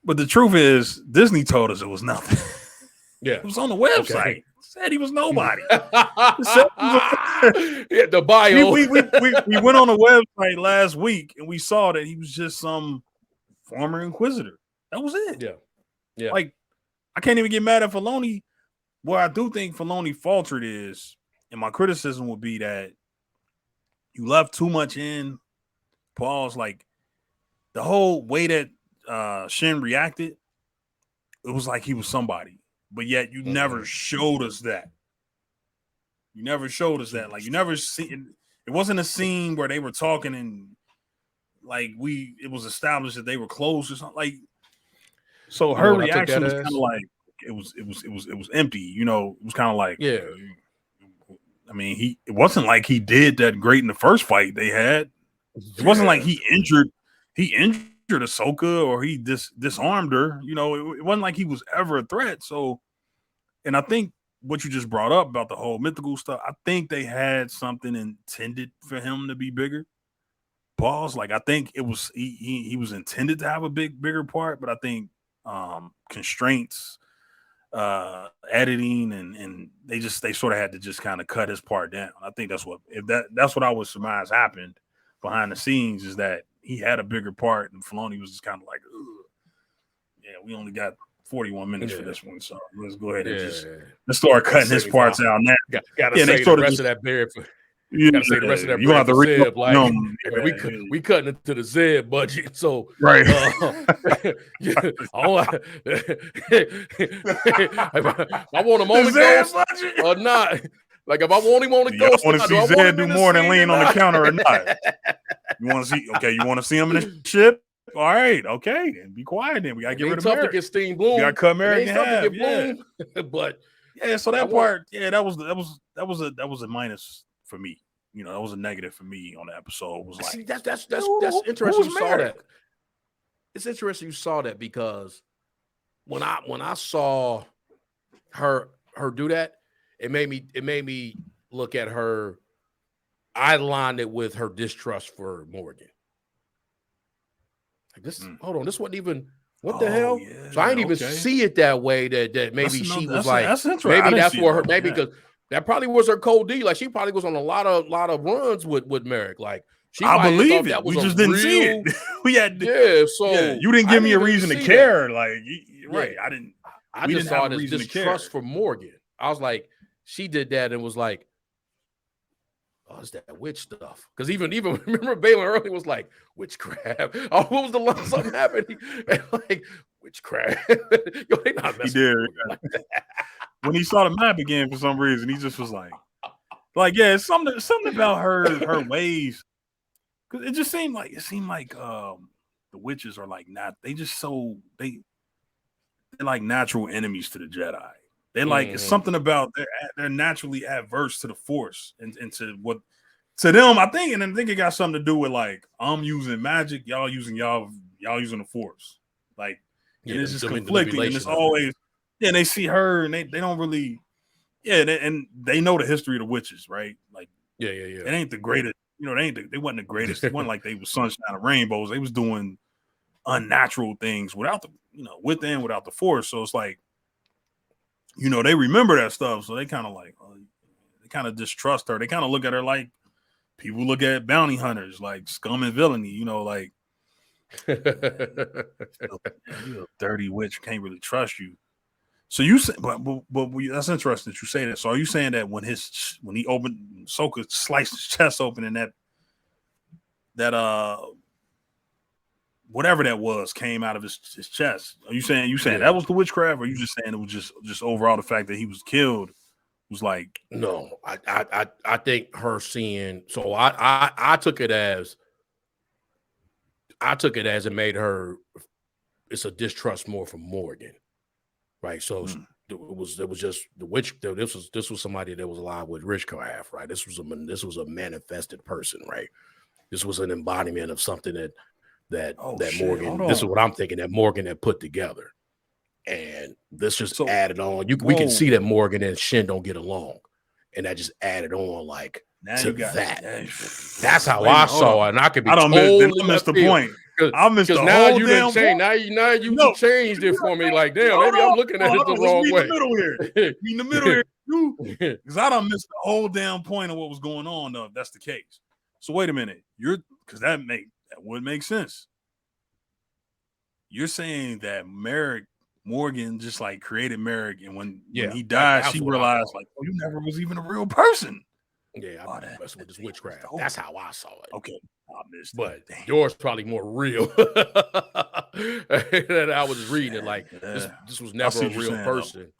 but the truth is, Disney told us it was nothing. Yeah, it was on the website. Okay. Said he was nobody. The bio. We went on the website last week and we saw that he was just some former Inquisitor. That was it. Yeah. Like, I can't even get mad at Filoni. What I do think Filoni faltered is, and my criticism would be that you left too much in. Pause. Like, the whole way that Shin reacted, it was like he was somebody. but yet you never showed us that. You never showed us that. Like you never seen. It wasn't a scene where they were talking and like it was established that they were close or something. Like so, her reaction was kind of like it was empty. You know, it was kind of like I mean, it wasn't like he did that great in the first fight they had. It wasn't like he injured Ahsoka or he disarmed her. You know, it wasn't like he was ever a threat. So, and I think what you just brought up about the whole mythical stuff, I think they had something intended for him to be bigger. Pause. Like I think it was he was intended to have a bigger part, but I think constraints, editing and they sort of had to just kind of cut his part down. I think that's what I would surmise happened behind the scenes is that he had a bigger part and Filoni was just kind of like, yeah, we only got 41 minutes for this one, so let's go ahead and let's start cutting his parts out now. Gotta say the rest of that beard for. You gotta say the rest of that. You have to read like we cutting into the Zeb budget, so right. I want him on the ghost or not. Like if I want him on the ghost, want to see Zeb do more than lean on the counter or not. You want to see? Okay, you want to see him in the ship? All right, okay, and be quiet. Then we gotta get rid of Merrick. To get Steam Bloom. We gotta cut Merrick in half. But so that part, that was a minus for me. You know, that was a negative for me on the episode. Was like see, that's interesting. You saw that. It's interesting you saw that because when I saw her do that, it made me look at her. I aligned it with her distrust for Morgan. Like this, hold on, this wasn't even what the hell. Yeah, so I didn't even see it that way. That maybe she was like, maybe that's for her. Maybe because that probably was her cold D. Like she probably was on a lot of runs with Merrick. Like I believe it. We just didn't see it. We had so you didn't give me a reason to care. That. Like right, I didn't. I just saw it as distrust for Morgan. I was like, she did that and was like, oh, it's that witch stuff. Because even remember Balin earlier was like witchcraft. Oh, what was the last something happening? Like witchcraft. Yo, they not messing. He did. Like when he saw the map again for some reason, he just was like yeah, it's something about her ways. Because it seemed like the witches are like not. They just they're like natural enemies to the Jedi. They like it's something about they're naturally adverse to the Force and to what to them. I think it got something to do with like I'm using magic, y'all using the Force. Like and it's just conflicting, and it's always and they see her and they don't really and they know the history of the witches, right? Like it ain't the greatest. You know, they wasn't the greatest. It wasn't like they was sunshine and rainbows. They was doing unnatural things without with and without the Force. So it's like. You know, they remember that stuff, so they kind of like, they kind of distrust her. They kind of look at her like people look at bounty hunters, like scum and villainy. You know, like you're a dirty witch, can't really trust you. So you say, but that's interesting that you say that. So are you saying that when he opened Ahsoka sliced his chest open and that whatever that was came out of his chest. Are you saying that was the witchcraft, or are you just saying it was just overall the fact that he was killed was like no? I think her seeing so I took it as it made her it's a distrust more from Morgan, right? So it was just the witch. This was somebody that was alive with witchcraft, right? This was a manifested person, right? This was an embodiment of something that Morgan, this is what I'm thinking that Morgan had put together. And this just added on. We can see that Morgan and Shin don't get along. And that just added on like to that. That's how I saw it. And I could be totally missed the point. I missed the now whole you damn didn't change. Now you changed it for me. Like, damn, maybe I'm looking at it the wrong way. In the middle here. Because I done missed the whole damn point of what was going on, though, if that's the case. So wait a minute. Because that would make sense. You're saying that Morgan just like created Merrick, and when he died, she realized like, oh, you never was even a real person. Yeah, that's with this witchcraft. That's how I saw it. Okay, I missed but yours probably more real. That I was just reading it like this was never a real person.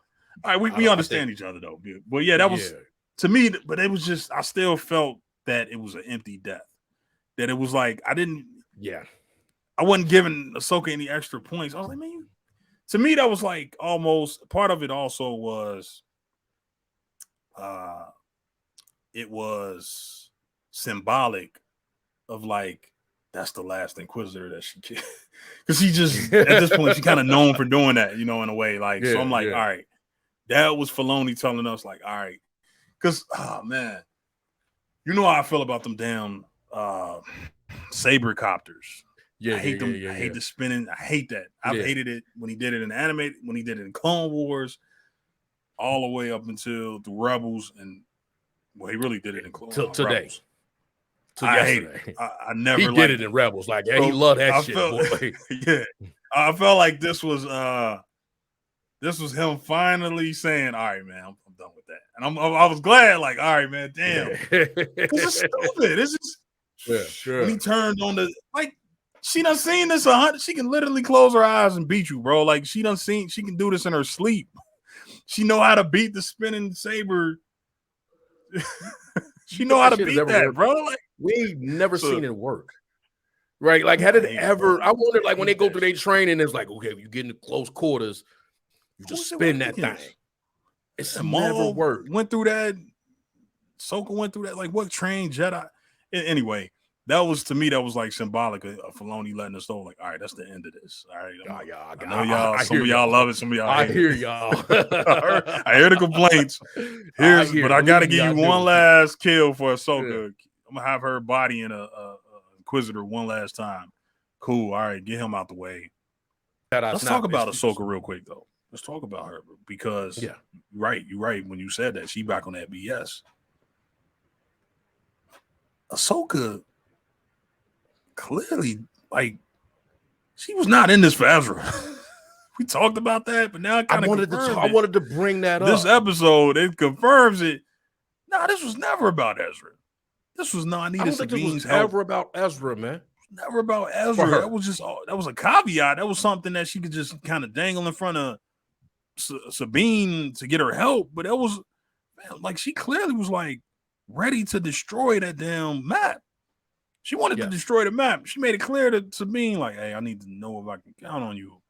All right, we understand each other though. But yeah, that was to me. But it was just I still felt that it was an empty death. That it was like I wasn't giving Ahsoka any extra points. I was like, man, to me that was like almost part of it. Also was, it was symbolic of like that's the last Inquisitor that she killed. Because she just at this point she kind of known for doing that, in a way. Like so I'm like, all right, that was Filoni telling us like, all right, because man, you know how I feel about them damn saber copters. I hate them. I hate the spinning. I hate that. I've hated it when he did it in animated, when he did it in Clone Wars, all the way up until the Rebels, and well, he really did it in Clone Wars. Today. I hate it. I never. He did it in Rebels. Like, yeah, he loved that shit, boy. Yeah, I felt like this was him finally saying, "All right, man, I'm done with that," and I was glad. Like, all right, man, damn, this is stupid. This is when he turned on the like. She done seen this 100. She can literally close her eyes and beat you, bro. Like she can do this in her sleep. She know how to beat the spinning saber. She know how to beat that, worked. Bro. Like we never seen it work. Right? Like had it ever? I wonder, like when they go through their training, it's like, okay, you get into close quarters, you just spin that thing. It's never worked. Went through that. Ahsoka went through that. Like what trained Jedi? Anyway. That was to me. That was like symbolic of Filoni letting us know, like, all right, that's the end of this. All right, I know y'all. Some of y'all love it. Some of y'all. I hear y'all. I hear the complaints. But I got to give you one last kill for Ahsoka. Yeah. I'm gonna have her body in a Inquisitor one last time. Cool. All right, get him out the way. Let's talk about Ahsoka real quick though. Let's talk about her because you're right when you said that she back on that BS. Ahsoka. Clearly, like she was not in this for Ezra. We talked about that, but now I wanted to bring that up. This episode it confirms it. No, this was never about Ezra. This was not needed. Sabine's help. Never about Ezra, man. Never about Ezra. That was a caveat. That was something that she could just kind of dangle in front of Sabine to get her help. But that was like she clearly was like ready to destroy that damn map. She wanted to destroy the map. She made it clear to Sabine, like, hey, I need to know if I can count on you.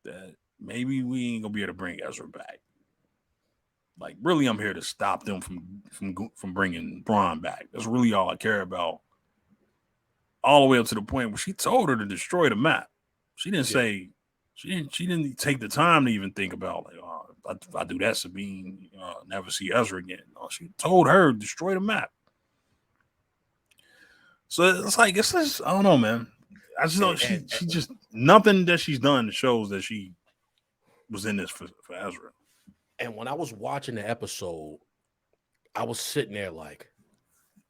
That maybe we ain't gonna be able to bring Ezra back. Like, really, I'm here to stop them from bringing Braun back. That's really all I care about. All the way up to the point where she told her to destroy the map. She didn't say. She didn't take the time to even think about like, oh, if I do that, Sabine, never see Ezra again. No, she told her destroy the map. So it's like it's just I don't know, man. I just know she just nothing that she's done shows that she was in this for Ezra. And when I was watching the episode, I was sitting there like,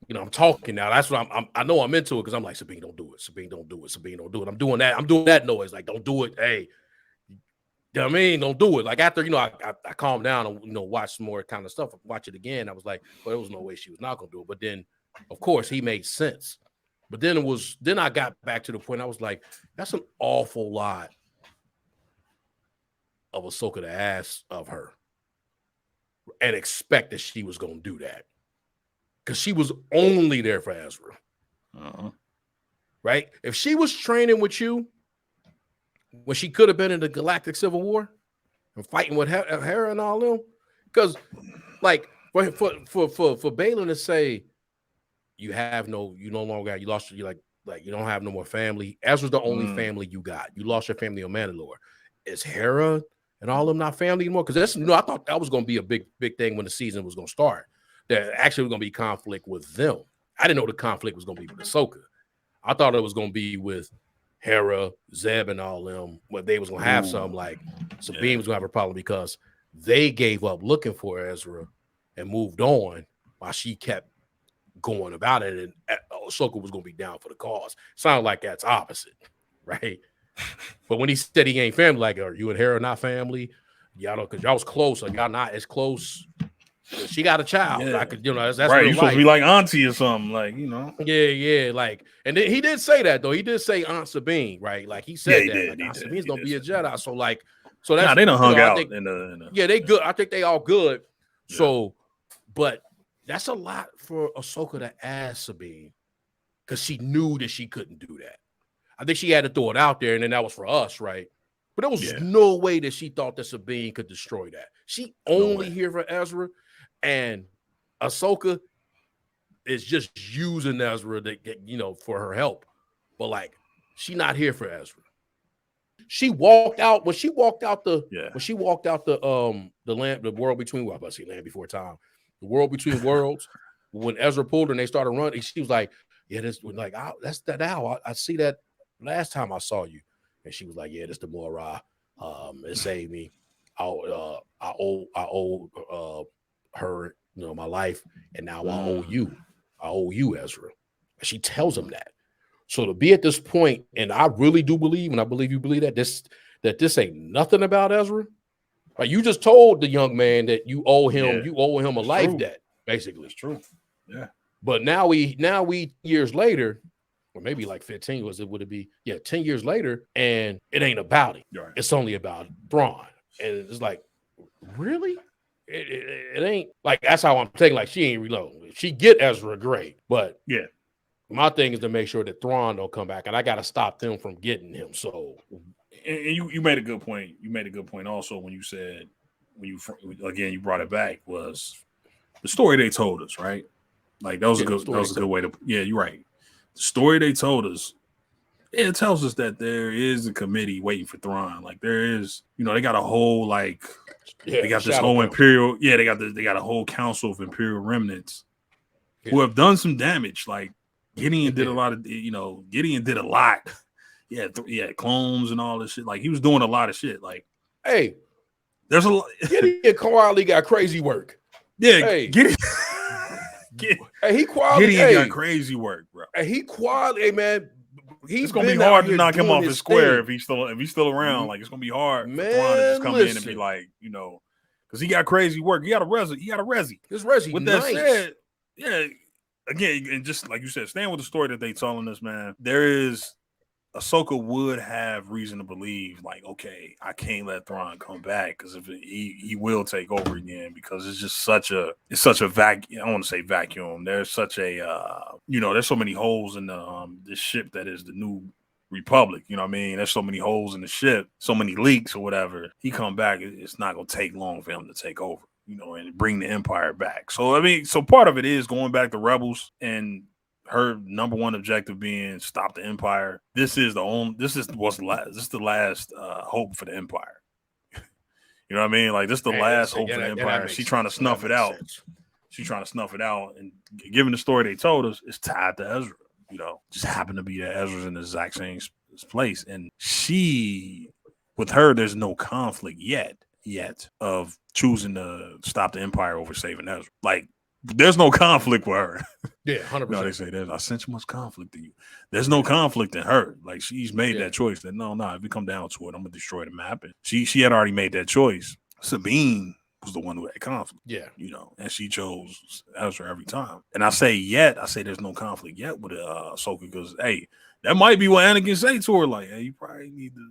I'm talking now. That's what I know I'm into it because I'm like, Sabine, don't do it. Sabine, don't do it. Sabine, don't do it. I'm doing that. I'm doing that noise. Like, don't do it. Hey, you know what I mean? Don't do it. Like after, I calmed down and, watched some more kind of stuff. Watch it again. I was like, well, there was no way she was not going to do it. But then, of course, he made sense. But then I got back to the point. I was like, that's an awful lot of Ahsoka to ask of her and expect that she was going to do that. Because she was only there for Ezra. Uh-huh. Right? If she was training with you when she could have been in the Galactic Civil War and fighting with Hera and all them, because like for Baylan to say, you no longer got, you lost, you you don't have no more family. Ezra's the only family you got. You lost your family on Mandalore. Is Hera and all of them not family anymore? Because that's, I thought that was going to be a big thing when the season was going to start. There actually was going to be conflict with them. I didn't know the conflict was going to be with Ahsoka. I thought it was going to be with Hera, Zeb, and all them, where they was going to have some, like Sabine was going to have a problem because they gave up looking for Ezra and moved on while she kept going about it, and Ahsoka was going to be down for the cause. Sounded like that's opposite, right? But when he said he ain't family, like, are you and Hera not family? Y'all know, because y'all was close, or y'all not as close. She got a child. Yeah. I could, that's right. You're supposed to be like auntie or something, like, Yeah, like, and then he did say that though. He did say Aunt Sabine, right? Like he said that. Aunt Sabine's gonna be a Jedi. So like, So that's they done hung I out think, in the yeah, they good. I think they all good. Yeah. So, but that's a lot for Ahsoka to ask Sabine because she knew that she couldn't do that. I think she had to throw it out there, and then that was for us, right? But there was no way that she thought that Sabine could destroy that. She only here for Ezra, and Ahsoka is just using Ezra to get, for her help. But like, she not here for Ezra. She walked out when she walked out the land, the world between, well, I was about to say Land Before Time, the world between worlds. When Ezra pulled her and they started running, she was like, "Yeah, this like that's that owl. I see that last time I saw you." And she was like, "Yeah, this the Moira. It saved me. I owe her, my life, and now I owe you. I owe you, Ezra." And she tells him that. So to be at this point, and I really do believe, and I believe you believe that this ain't nothing about Ezra. Like, you just told the young man that you owe him a life debt, basically. It's true. Yeah. But now we years later, or maybe like 15 would it be? Yeah, 10 years later, and it ain't about him. Right. It's only about Thrawn. And it's like, really? It ain't like, that's how I'm taking. Like, she ain't reload. If she get Ezra, great. But yeah. My thing is to make sure that Thrawn don't come back, and I got to stop them from getting him. So, and you made a good point. You made a good point also when you said, you brought it back, was the story they told us, right? Like, that was a good way to. Yeah, you're right. The story they told us, it tells us that there is a committee waiting for Thrawn. Like, there is, they got a whole they got this whole Imperial. Yeah, they got a whole council of Imperial remnants who have done some damage. Like, Gideon did a lot of, Gideon did a lot. Yeah, clones and all this shit. Like, he was doing a lot of shit. Like, hey, there's a lot. Gideon quietly got crazy work. Yeah, hey, Gideon. He quietly got crazy work, bro. And he quietly, hey man, it's gonna be hard to knock him off his square if he's still around. Like, it's gonna be hard for Thrawn to just come in and be like, because he got crazy work. He got a resi. His resi. With that said, yeah. Again, and just like you said, staying with the story that they telling us, man, Ahsoka would have reason to believe, like, okay, I can't let Thrawn come back, because if he will take over again, because it's just such a vacuum. I don't want to say vacuum. There's such a there's so many holes in this ship that is the New Republic. You know what I mean? There's so many holes in the ship, so many leaks or whatever. He come back, it's not gonna take long for him to take over. And bring the Empire back. So, I mean, part of it is going back to Rebels and her number one objective being stop the Empire. This is the last hope for the Empire. You know what I mean? Like, this is the last hope for the Empire. She's trying to snuff it out. She's trying to snuff it out. And given the story they told us, it's tied to Ezra. Just happened to be that Ezra's in the exact same place. And with her, there's no conflict yet of choosing to stop the Empire over saving Ezra. Like, there's no conflict with her. Yeah, 100%. They say I sense much conflict in you. There's no conflict in her. Like, she's made that choice that no, if we come down to it, I'm gonna destroy the map. And she had already made that choice. Sabine was the one who had conflict. Yeah. And she chose Ezra every time. And I say there's no conflict yet with Ahsoka, because hey, that might be what Anakin say to her. Like, hey, you probably need to.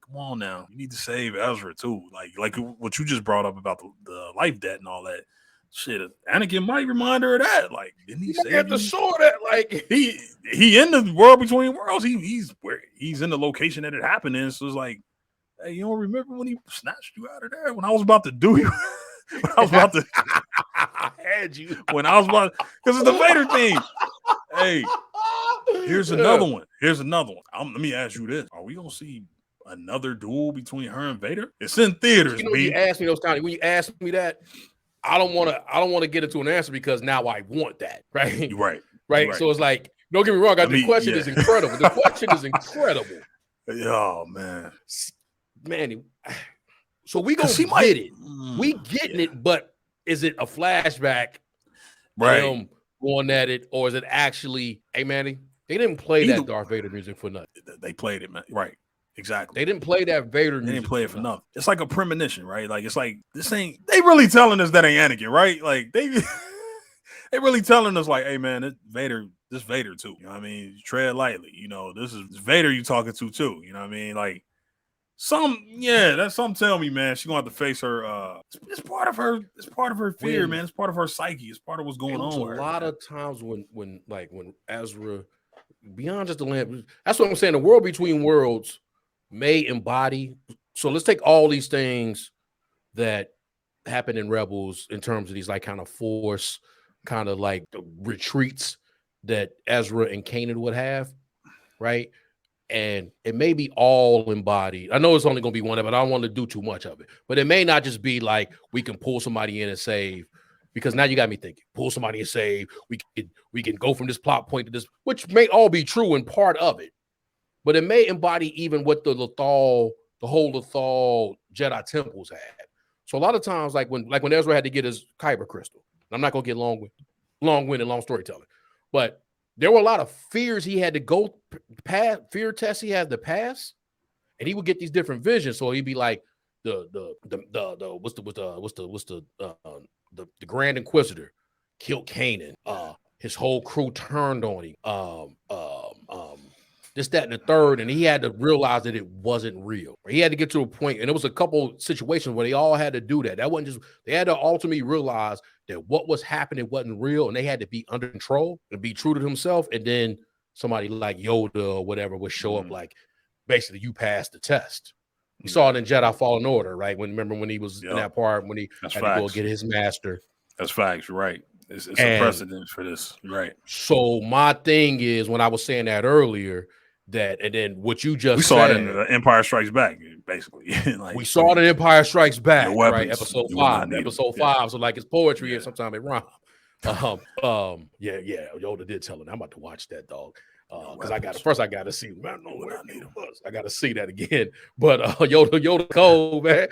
Come on now, you need to save Ezra too. Like what you just brought up about the life debt and all that shit. Anakin might remind her of that. Like, didn't he say the sword that, like, he in the world between worlds? He's in the location that it happened in. So it's like, hey, you don't remember when he snatched you out of there when I was about to do you? When I was about to had you. When I was about, because it's the Vader thing. Hey, here's another one. Let me ask you this: are we gonna see another duel between her and Vader? It's in theaters. You ask me those times. When you ask me that, I don't want to get into an answer, because now I want that. Right. You're right. So it's like, don't get me wrong. The question is incredible. The question is incredible. Oh man. So we gonna get it. We getting it, but is it a flashback? Right. Going at it, or is it actually? Hey, Manny, they didn't play that Darth Vader music for nothing. They played it, man. Right. Exactly. They didn't play that Vader music. They didn't play it for nothing. It's like a premonition, right? Like, it's like, this ain't, they really telling us that ain't Anakin, right? Like, they really telling us, like, hey man, this Vader too. You know what I mean? Tread lightly. This is Vader you talking to too. You know what I mean? Like, That's something tell me, man. She's gonna have to face her. It's part of her fear, man. It's part of her psyche. It's part of what's going on. A lot of times when Ezra, beyond just the land, that's what I'm saying. The world between worlds may embody. So let's take all these things that happen in Rebels in terms of these like kind of force, kind of like the retreats that Ezra and Kanan would have, right? And it may be all embodied. I know it's only going to be one of it, but I don't want to do too much of it. But it may not just be like we can pull somebody in and save, because now you got me thinking, pull somebody and save. We can go from this plot point to this, which may all be true and part of it. But it may embody even what the whole Lothal Jedi temples had. So a lot of times, like when Ezra had to get his Kyber crystal, I'm not going to get long-winded, long storytelling, but there were a lot of fears he had to go past, fear tests he had to pass, and he would get these different visions. So he'd be like the Grand Inquisitor killed Kanan. His whole crew turned on him. This, that, and the third, and he had to realize that it wasn't real. He had to get to a point, and it was a couple situations where they all had to do that. That wasn't just, they had to ultimately realize that what was happening wasn't real, and they had to be under control and be true to themselves. And then somebody like Yoda or whatever would show up, like, basically, you passed the test. You saw it in Jedi Fallen Order, right? Remember when he was in that part when he had to go get his master. That's facts, right? It's a precedent for this, right? So my thing is, when I was saying that earlier, that, and then what you just we saw it in Empire Strikes Back, basically. Like, we saw it in Empire Strikes Back, right? Episode 5. So like it's poetry, and sometimes it rhymes. Yoda did tell him I'm about to watch that, dog. Because I got to see. Man, no, where I need him. I got to see that again. But Yoda cold, man.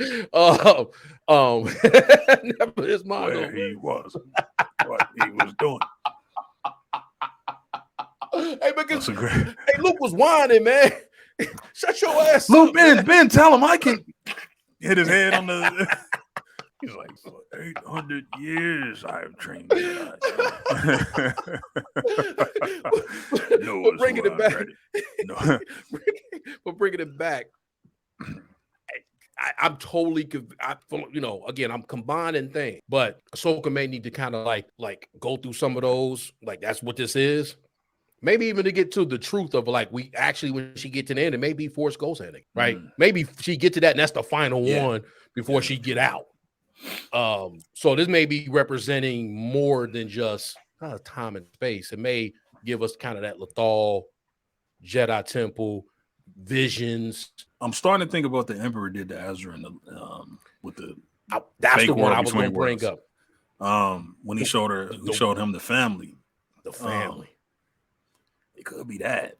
Never his mind. Where he was, what he was doing. Hey, because Luke was whining, man. Shut your ass Luke, up, Ben, tell him I can hit his head on the. He's like, for 800 years I've trained Jedi. But bringing it back. No. But bringing it back. I'm totally, again, I'm combining things, but Ahsoka may need to kind of like go through some of those. Like, that's what this is. Maybe even to get to the truth of, like, we actually, when she gets to the end, it may be Force Ghost ending, right? Maybe she get to that and that's the final one before she get out. So this may be representing more than just time and space. It may give us kind of that Lothal Jedi Temple visions. I'm starting to think about the Emperor did to Ezra and with the that's the one I was going to bring up. When he showed him the family. The family. It could be that.